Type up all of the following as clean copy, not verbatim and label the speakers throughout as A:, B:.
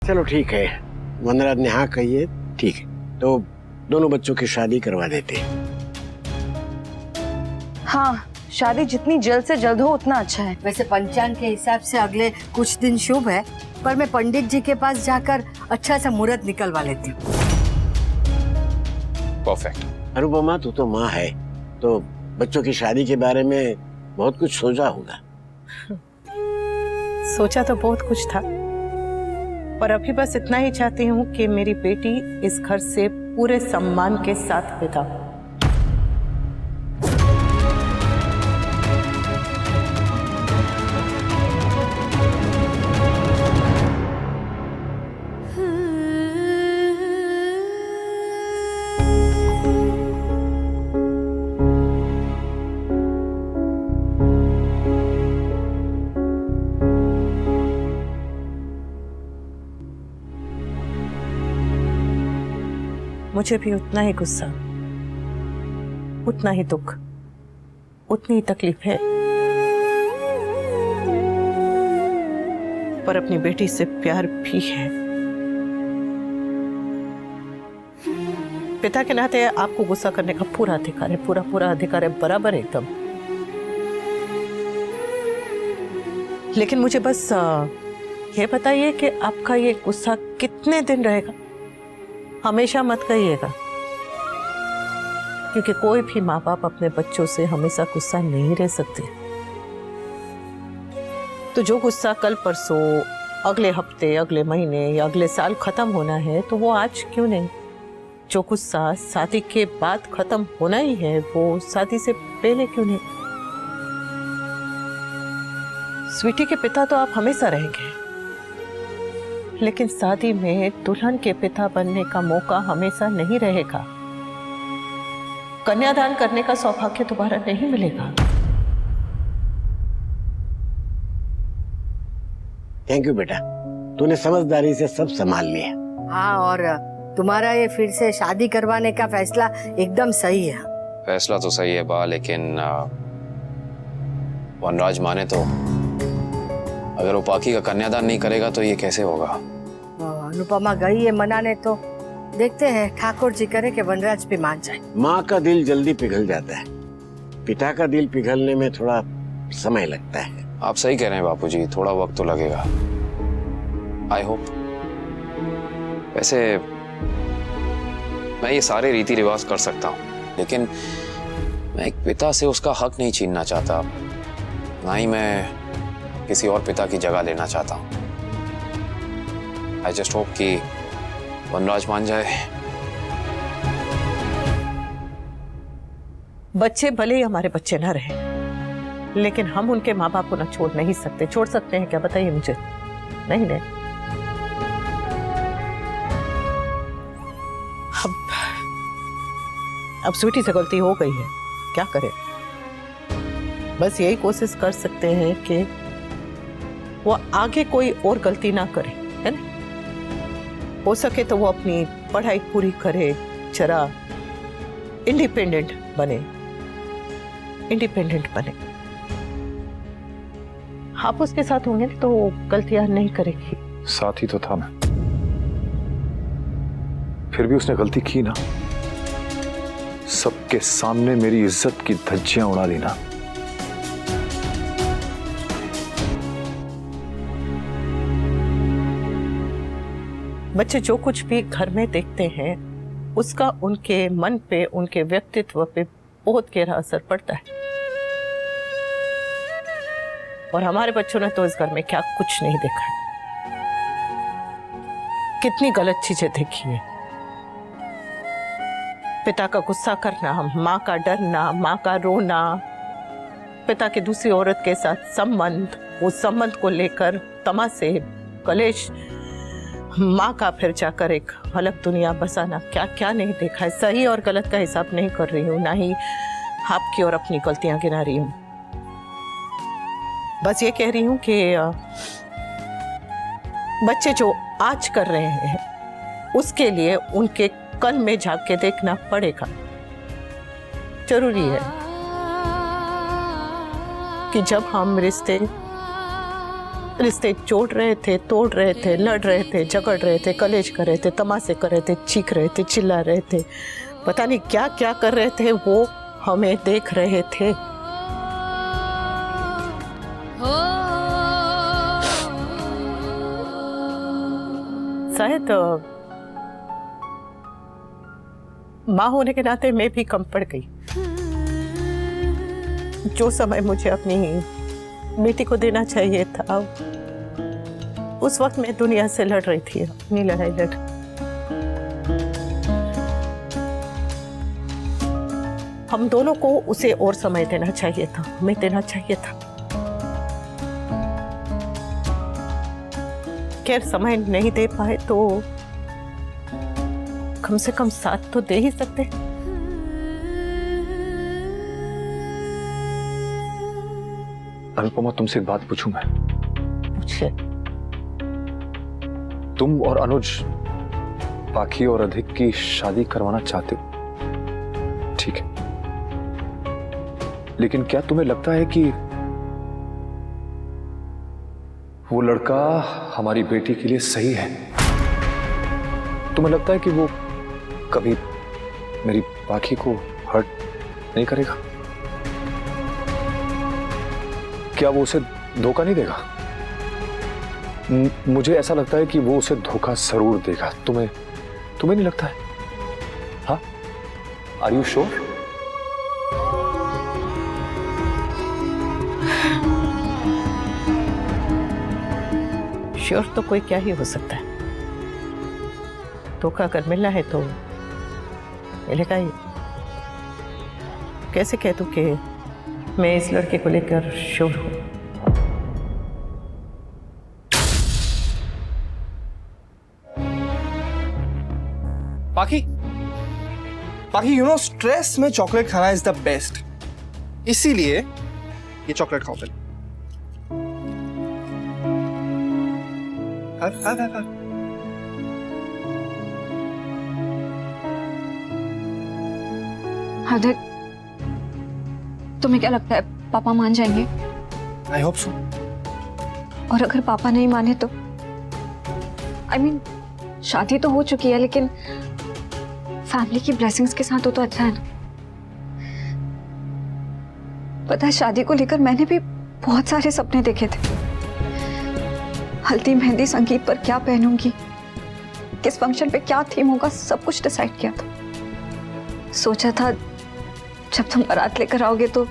A: चलो ठीक है, वनराज ने हाँ कही है, ठीक है, तो दोनों बच्चों की शादी करवा देते हैं।
B: हाँ, शादी जितनी जल्द से जल्द हो उतना अच्छा है।
C: वैसे पंचांग के हिसाब से अगले कुछ दिन शुभ है, पर मैं पंडित जी के पास जाकर अच्छा सा मुहूर्त निकलवा लेती हूँ।
D: परफेक्ट।
A: अनुपमा, तू तो माँ है, तो बच्चों की शादी के बारे में बहुत कुछ सोचा होगा।
E: सोचा तो बहुत कुछ था, पर अभी बस इतना ही चाहती हूँ कि मेरी बेटी इस घर से पूरे सम्मान के साथ विदा हो। मुझे भी उतना ही गुस्सा, उतना ही दुख, उतनी ही तकलीफ है, पर अपनी बेटी से प्यार भी है। पिता के नाते आपको गुस्सा करने का पूरा अधिकार है, पूरा अधिकार है, बराबर एकदम। लेकिन मुझे बस ये बताइए कि आपका ये गुस्सा कितने दिन रहेगा? हमेशा मत कहिएगा, क्योंकि कोई भी माँ बाप अपने बच्चों से हमेशा गुस्सा नहीं रह सकते। तो जो गुस्सा कल परसों, अगले हफ्ते, अगले महीने या अगले साल खत्म होना है, तो वो आज क्यों नहीं? जो गुस्सा शादी के बाद खत्म होना ही है, वो शादी से पहले क्यों नहीं? स्वीटी के पिता तो आप हमेशा रहेंगे, लेकिन शादी में दुल्हन के पिता बनने का मौका हमेशा नहीं रहेगा। कन्यादान करने का सौभाग्य दोबारा नहीं मिलेगा।
A: थैंक यू बेटा, तूने समझदारी से सब संभाल लिया।
C: हाँ, और तुम्हारा ये फिर से शादी करवाने का फैसला एकदम सही है।
D: फैसला तो सही है बा, लेकिन वनराज माने तो, अगर वो पाकी का कन्यादान नहीं करेगा तो ये कैसे होगा?
C: अनुपमा गई है मनाने, तो देखते हैं, ठाकुर जी करे कि वनराज भी मान जाए।
A: माँ का दिल जल्दी पिघल जाता है, पिता का दिल पिघलने में थोड़ा समय लगता है।
D: आप सही कह रहे हैं बापूजी, थोड़ा वक्त तो लगेगा। I hope. वैसे मैं ये सारे रीति रिवाज कर सकता हूँ, लेकिन मैं एक पिता से उसका हक नहीं छीनना चाहता, ना ही मैं किसी और पिता की जगह लेना चाहता हूँ। आई जस्ट होप कि वनराज मान जाए।
E: बच्चे भले ही हमारे बच्चे ना रहे, लेकिन हम उनके माँ बाप को ना छोड़ नहीं सकते। छोड़ सकते हैं क्या, बताइए मुझे? नहीं नहीं। अब स्वीटी से गलती हो गई है, क्या करें? बस यही कोशिश कर सकते हैं कि वो आगे कोई और गलती ना करे, है ना? हो सके तो वो अपनी पढ़ाई पूरी करे, जरा इंडिपेंडेंट बने। आप उसके साथ होंगे तो गलतियां नहीं करेगी।
F: साथ ही तो था मैं, फिर भी उसने गलती की ना। सबके सामने मेरी इज्जत की धज्जियां उड़ा दी ना।
E: बच्चे जो कुछ भी घर में देखते हैं, उसका उनके मन पे, उनके व्यक्तित्व पे बहुत गहरा असर पड़ता है। और हमारे बच्चों ने तो इस घर में क्या कुछ नहीं देखा है, कितनी गलत चीजें देखी है। पिता का गुस्सा करना, माँ का डरना, माँ का रोना, पिता के दूसरी औरत के साथ संबंध, उस संबंध को लेकर तमाशे, कलेश, माँ का फिर जाकर एक अलग दुनिया बसाना, क्या क्या नहीं देखा है। सही और गलत का हिसाब नहीं कर रही हूँ, ना ही आपकी और अपनी गलतियां गिना रही हूँ। बस ये कह रही हूँ कि बच्चे जो आज कर रहे हैं, उसके लिए उनके कल में झांक के देखना पड़ेगा। जरूरी है कि जब हम रिश्ते रिश्ते जोड़ रहे थे, तोड़ रहे थे, लड़ रहे थे, झगड़ रहे थे, कलेश कर रहे थे, तमाशे कर रहे थे, चीख रहे थे, चिल्ला रहे थे, पता नहीं क्या क्या कर रहे थे, वो हमें देख रहे थे। शायद माँ होने के नाते मैं भी कम पड़ गई। जो समय मुझे अपनी बेटी को देना चाहिए था, उस वक्त मैं दुनिया से लड़ रही थी, अपनी लड़ाई लड़। हम दोनों को उसे और समय देना चाहिए था, हमें देना चाहिए था। खैर समय नहीं दे पाए तो कम से कम साथ तो दे ही सकते।
F: अनुपमा, तुमसे एक बात पूछूं मैं?
E: पूछिए।
F: तुम और अनुज पाखी और अधिक की शादी करवाना चाहते हो, ठीक है, लेकिन क्या तुम्हें लगता है कि वो लड़का हमारी बेटी के लिए सही है? तुम्हें लगता है कि वो कभी मेरी पाखी को हर्ट नहीं करेगा? क्या वो उसे धोखा नहीं देगा? मुझे ऐसा लगता है कि वो उसे धोखा जरूर देगा। तुम्हें नहीं लगता है? हाँ, आर यू श्योर?
E: श्योर तो कोई क्या ही हो सकता है। धोखा अगर मिलना है तो मिलेगा ही। कैसे कह दूं कि मैं इस लड़के को लेकर श्योर हूं?
G: बाकी यू नो, स्ट्रेस में चॉकलेट खाना इज द बेस्ट, इसीलिए ये चॉकलेट खाओ पहले।
B: हार्दिक, तुम्हें क्या लगता है पापा मान जाएंगे?
G: I hope so.
B: और अगर पापा नहीं माने तो? I mean, शादी तो हो चुकी है, लेकिन फैमिली की ब्लेसिंग्स के साथ हो तो अच्छा है ना। पता है, शादी को लेकर मैंने भी बहुत सारे सपने देखे थे। हल्दी मेहंदी संगीत पर क्या पहनूंगी, किस फंक्शन पे क्या थीम होगा, सब कुछ डिसाइड किया था। सोचा था जब तुम बारात लेकर आओगे तो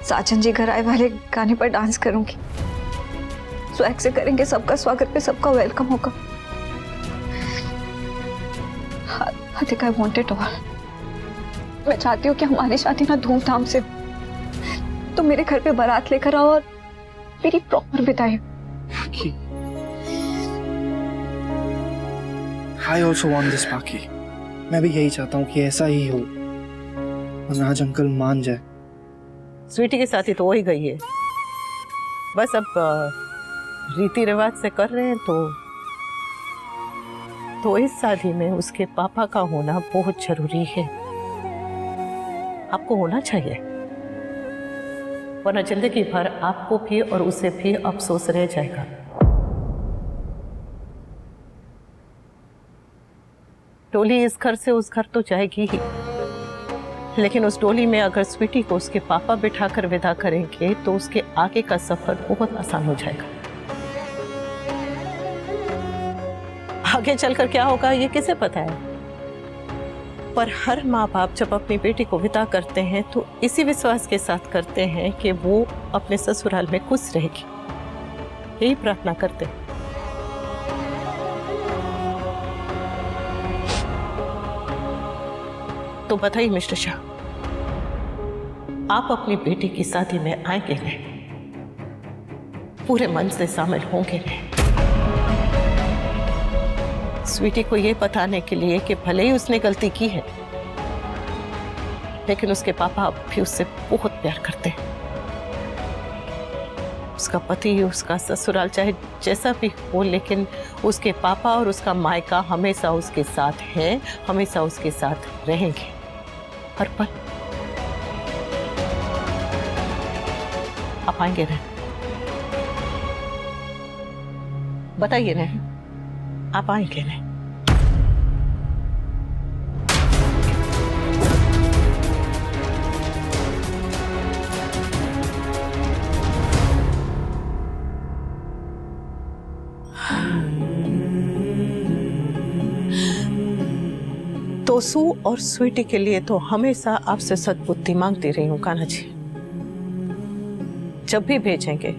B: साजन जी घर आए वाले गाने पर डांस करूंगी, स्वैग से करेंगे, सबका स्वागत पे सबका वेलकम होगा। I think I want it all. मैं चाहती हूँ कि हमारी शादी ना धूमधाम से, तो मेरे घर पे बारात लेकर आओ और मेरी प्रॉपर विदाई।
G: I also want this, पाखी। मैं भी यही चाहता हूँ कि ऐसा ही हो, और आज अंकल मान जाए।
E: स्वीटी के साथ ही तो हो ही गई है, बस अब रीति रिवाज से कर रहे हैं तो इस शादी में उसके पापा का होना बहुत जरूरी है। आपको होना चाहिए, वरना जिंदगी भर आपको भी और उसे भी अफसोस रह जाएगा। डोली इस घर से उस घर तो जाएगी ही, लेकिन उस डोली में अगर स्वीटी को उसके पापा बिठाकर विदा करेंगे तो उसके आगे का सफर बहुत आसान हो जाएगा। आगे चलकर क्या होगा ये किसे पता है, पर हर माँ बाप जब अपनी बेटी को विदा करते हैं तो इसी विश्वास के साथ करते हैं कि वो अपने ससुराल में खुश रहेगी, यही प्रार्थना करते हैं। तो बताइए मिस्टर शाह, आप अपनी बेटी की शादी में आएंगे नहीं, पूरे मन से शामिल होंगे नहीं, स्वीटी को यह बताने के लिए कि भले ही उसने गलती की है, लेकिन उसके पापा अब भी उससे बहुत प्यार करते हैं। उसका पति, उसका ससुराल चाहे जैसा भी हो, लेकिन उसके पापा और उसका मायका हमेशा उसके साथ हैं, हमेशा उसके साथ रहेंगे हर पल। आप आएंगे ना? बताइए ना, आप आएंगे नहीं? तोसू और स्वीटी के लिए तो हमेशा आपसे सद्बुद्धि मांगती रही हूँ कान्हा जी। जब भी भेजेंगे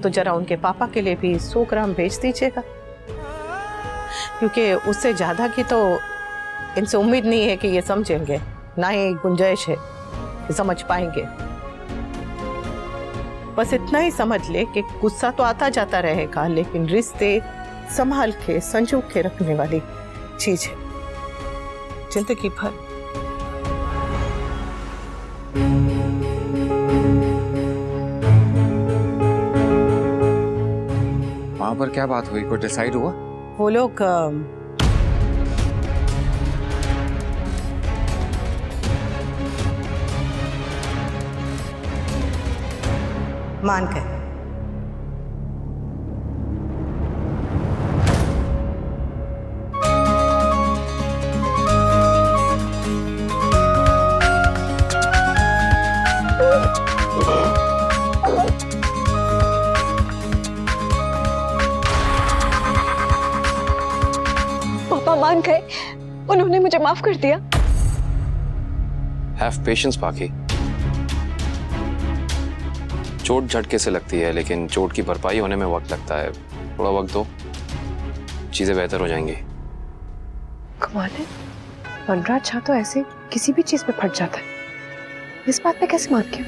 E: तो जरा उनके पापा के लिए भी 100 ग्राम भेज दीजिएगा, क्योंकि उससे ज्यादा की तो इनसे उम्मीद नहीं है कि ये समझेंगे, ना ही गुंजाइश है कि समझ पाएंगे। बस इतना ही समझ ले कि गुस्सा तो आता जाता रहेगा, लेकिन रिश्ते संभाल के संजो के रखने वाली चीज है जिंदगी भर।
H: वहां पर क्या बात हुई, कुछ डिसाइड हुआ?
E: वो लोग मान गए।
B: पापा मान गए, उन्होंने मुझे माफ कर दिया।
D: हैव पेशेंस पाखी। चोट झटके से लगती है, लेकिन चोट की भरपाई होने में वक्त लगता है। थोड़ा वक्त दो, चीजें बेहतर हो जाएंगी।
I: कमाल है, वनराज झा तो ऐसे किसी भी चीज पे फट जाता है, इस बात पे कैसे मान गया?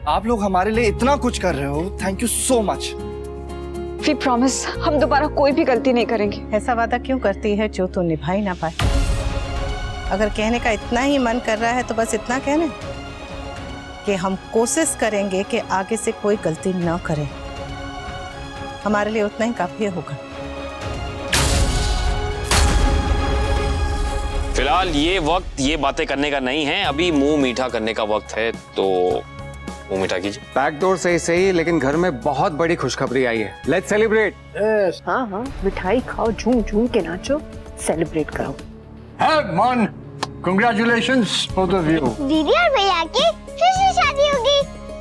G: आप लोग हमारे लिए इतना कुछ कर रहे हो, thank you so much.
B: We promise हम दोबारा कोई भी गलती नहीं करेंगे।
E: ऐसा वादा क्यों करती है जो तो निभा ही ना पाए? अगर कहने का इतना ही मन कर रहा है तो बस इतना कहना कि हम कोशिश करेंगे कि आगे से कोई गलती ना करें। हमारे लिए उतना ही काफी होगा।
D: फिलहाल ये वक्त ये बातें करने का नहीं है, अभी मुंह मीठा करने का वक्त है, तो मुंह मीठा कीजिए।
H: बैकडोर से सही, लेकिन घर में बहुत बड़ी खुशखबरी आई है। Let's celebrate.
I: हाँ हाँ, मिठाई खाओ, झूम झूम के नाचो, सेलिब्रेट करो।
A: मन कांग्रेचुलेशंस बोथ ऑफ यू।
J: दीदी और भैया की फिर से शादी होगी।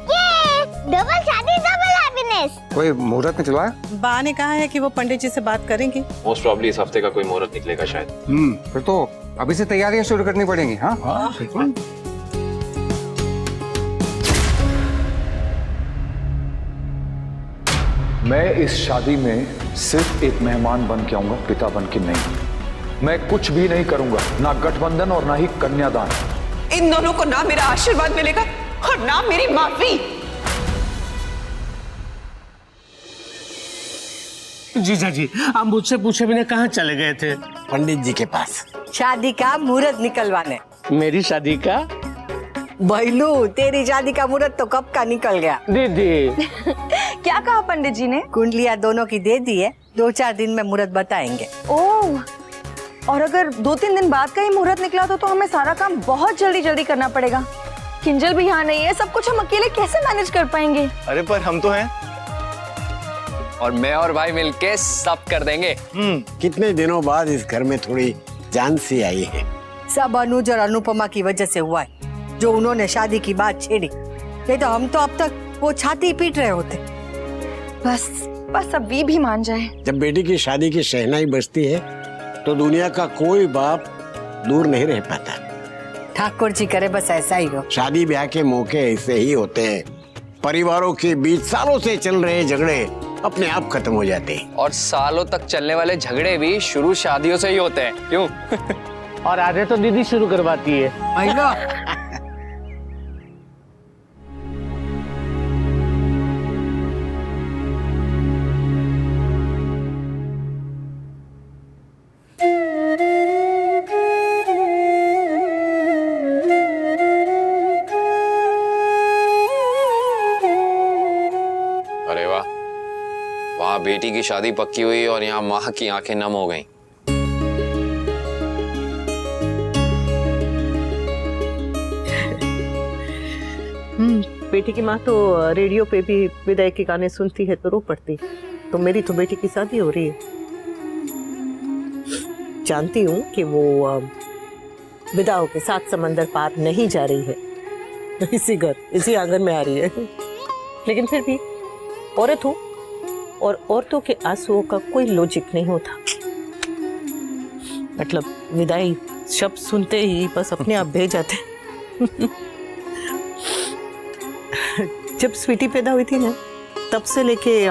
J: ये डबल शादी, डबल हैप्पीनेस।
H: कोई मुहूर्त में चला है?
E: बा ने कहा है कि वो पंडित जी से बात करेंगी।
D: मोस्ट प्रॉब्ली इस हफ्ते का कोई मुहूर्त निकलेगा शायद।
H: फिर तो अभी से तैयारियां शुरू करनी पड़ेंगी। हाँ
A: बिल्कुल।
F: मैं इस शादी में सिर्फ एक मेहमान बन के आऊंगा, पिता बन के नहीं। मैं कुछ भी नहीं करूंगा, ना गठबंधन और ना ही कन्यादान।
E: इन दोनों को ना मेरा आशीर्वाद मिलेगा और ना मेरी माफी।
K: जीजा जी, आप मुझसे पूछे बिना कहाँ चले गए थे?
A: पंडित जी के पास
C: शादी का मुहूर्त निकलवाने।
K: मेरी शादी का?
C: भैलू, तेरी शादी का मुहूर्त तो कब का निकल गया।
K: दीदी
B: क्या कहा पंडित जी ने?
C: कुंडलियां दोनों की दे दी है, 2-4 दिन में मुहूर्त बताएंगे।
B: ओह, और अगर 2-3 दिन बाद का ही मुहूर्त निकला तो हमें सारा काम बहुत जल्दी करना पड़ेगा। किंजल भी यहाँ नहीं है, सब कुछ हम अकेले कैसे मैनेज कर पाएंगे?
G: अरे पर हम तो हैं।
L: और मैं और भाई मिलके सब कर देंगे।
A: कितने दिनों बाद इस घर में थोड़ी जान सी आई है।
C: सब अनुज और अनुपमा की वजह से हुआ है, जो उन्होंने शादी की बात छेड़ी। नहीं तो हम तो अब तक वो छाती पीट रहे होते।
B: बस अब वी भी मान जाए।
A: जब बेटी की शादी की शहनाई बजती है तो दुनिया का कोई बाप दूर नहीं रह पाता।
C: ठाकुर जी करे बस ऐसा ही हो।
A: शादी ब्याह के मौके ऐसे ही होते हैं। परिवारों के बीच सालों से चल रहे झगड़े अपने आप खत्म हो जाते हैं।
L: और सालों तक चलने वाले झगड़े भी शुरू शादियों से ही होते हैं, क्यों?
K: और आधे तो दीदी शुरू करवाती है।
D: अरे वाह, वहां बेटी की शादी पक्की हुई और यहाँ माँ की आंखें नम हो गईं।
E: बेटी की माँ तो रेडियो पे भी विदाई के गाने सुनती है तो रो पड़ती, तो मेरी तो बेटी की शादी हो रही है। जानती हूँ कि वो विदाओं के साथ समंदर पार नहीं जा रही है, इसी घर इसी आंगन में आ रही है, लेकिन फिर भी औरत हूँ और औरतों के आंसुओं का कोई लॉजिक नहीं होता। मतलब विदाई शब्द सुनते ही बस अपने आप बह जाते। जब स्वीटी पैदा हुई थी ना, तब से लेके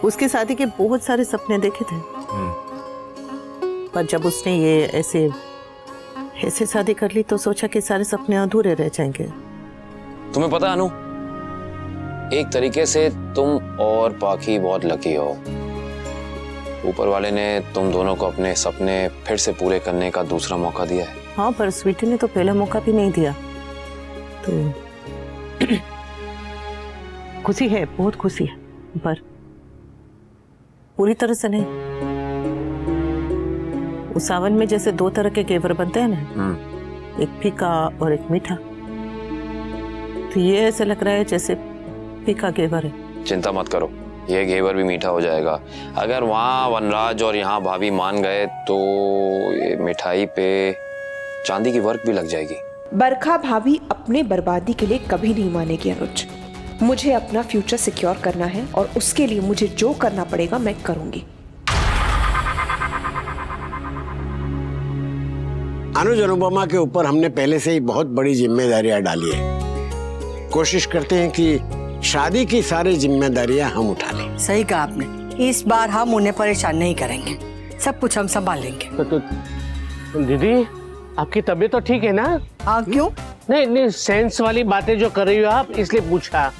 E: उसकी शादी के बहुत सारे सपने देखे थे, पर जब उसने ये ऐसे शादी कर ली तो सोचा कि सारे सपने अधूरे रह जाएंगे।
D: तुम्हें पता है अनु, एक तरीके से तुम और पाखी बहुत लकी हो। ऊपर वाले ने तुम दोनों को अपने सपने फिर से पूरे करने का दूसरा मौका दिया है।
E: हाँ, पर स्वीटी ने तो पहला मौका भी नहीं दिया, तो खुशी है, बहुत खुशी है, पर पूरी तरह से नहीं। उस सावन में जैसे दो तरह के घेवर बनते हैं ना, एक फीका और एक मीठा, तो ये ऐसे लग रहा है जैसे फीका घेवर है।
D: चिंता मत करो, ये घेवर भी मीठा हो जाएगा। अगर वहाँ वनराज और यहाँ भाभी मान गए तो ये मिठाई पे चांदी की वर्क भी लग जाएगी।
I: बरखा भाभी अपने बर्बादी के लिए कभी नहीं मानेगी अनुज। मुझे अपना फ्यूचर सिक्योर करना है और उसके लिए मुझे जो करना पड़ेगा मैं करूंगी।
A: अनुज अनुपमा के ऊपर हमने पहले से ही बहुत बड़ी जिम्मेदारियां डाली है। कोशिश करते हैं कि शादी की सारी जिम्मेदारियां हम उठा लें।
C: सही कहा आपने, इस बार हम उन्हें परेशान नहीं करेंगे, सब कुछ हम संभाल लेंगे।
K: तो दीदी आपकी तबीयत तो ठीक है ना?
C: हाँ, क्यों?
K: नहीं, सेंस वाली बातें जो कर रही हो आप, इसलिए पूछा।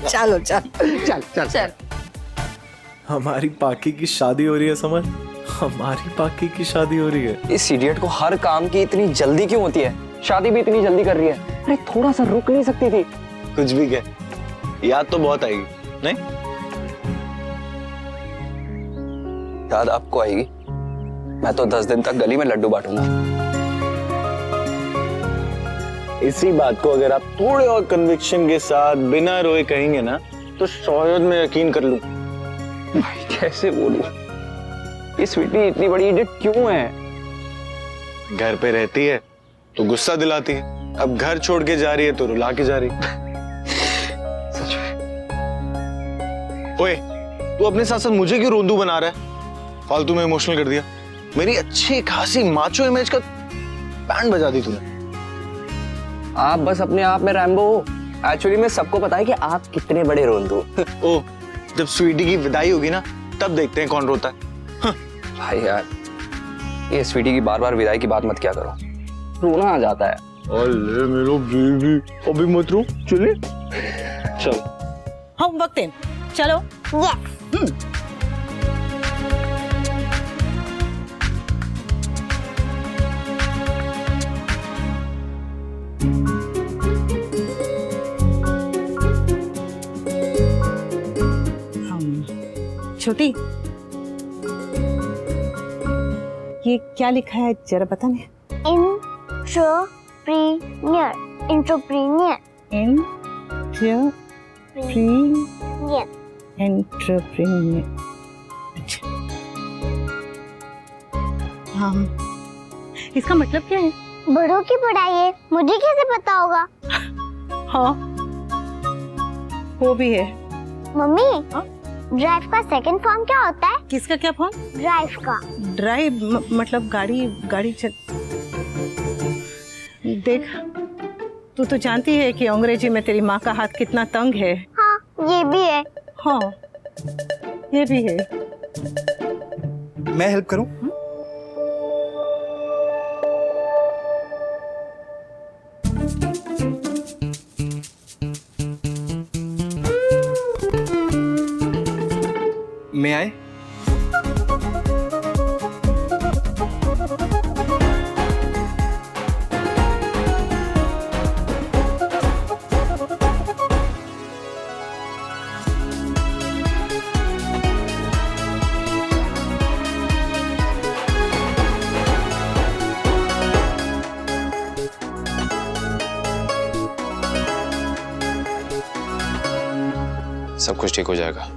C: चलो चल
K: चल चल चल।
G: हमारी पाकी की शादी हो रही है समर, हमारी पाकी की शादी हो रही है।
L: इस इडियट को हर काम की इतनी जल्दी क्यों होती है? शादी भी इतनी जल्दी कर रही है। अरे थोड़ा सा रुक नहीं सकती थी?
G: कुछ भी कह, याद तो बहुत आएगी। नहीं
L: याद आपको आएगी? मैं तो 10 दिन तक गली में लड्डू बांटूंगा।
G: इसी बात को अगर आप थोड़े और कन्विक्शन के साथ बिना रोए कहेंगे ना, तो शायद मैं यकीन कर लूं।
L: भाई कैसे बोलूं? ये स्वीटी इतनी बड़ी इडियट क्यों है?
G: घर पे रहती है तो गुस्सा दिलाती है, अब घर छोड़ के जा रही है तो रुला के जा रही है।
L: सच में।
G: ओए, तू अपने साथ साथ मुझे क्यों रोंदू बना रहा है? फालतू में इमोशनल कर दिया। मेरी अच्छी खासी माचो इमेज का बैंड बजा दी तूने।
L: आप बस अपने आप में रैम्बो हो। एक्चुअली में सबको पता है कि आप कितने बड़े रोंदू।
G: ओ, जब स्वीटी की विदाई होगी ना, तब देखते हैं कौन रोता है।
L: भाई यार, ये स्वीटी की बार बार विदाई की बात मत क्या करो, रोना आ जाता है।
G: अरे मेरा बेबी, अभी मत रो, चले चल।
E: हम वक्त है, चलो। छोटी, ये क्या लिखा है जरा बता ना।
J: इंट्रोप्रीनियर, इंट्रोप्रीनियर,
E: एंटरप्रेन्योर। अच्छा, हाँ, इसका मतलब क्या है?
J: बड़ों की पढ़ाई है, मुझे कैसे पता होगा?
E: हाँ, वो भी है।
J: मम्मी, ड्राइव का सेकंड फॉर्म क्या होता है?
E: किसका क्या फॉर्म?
J: ड्राइव का।
E: ड्राइव मतलब गाड़ी चल। देख, तू तो जानती है कि अंग्रेजी में तेरी माँ का हाथ कितना तंग है।
J: हाँ, ये भी है।
E: हाँ, ये भी है।
G: मैं हेल्प करूं? मैं आए?
D: सब कुछ ठीक हो जाएगा।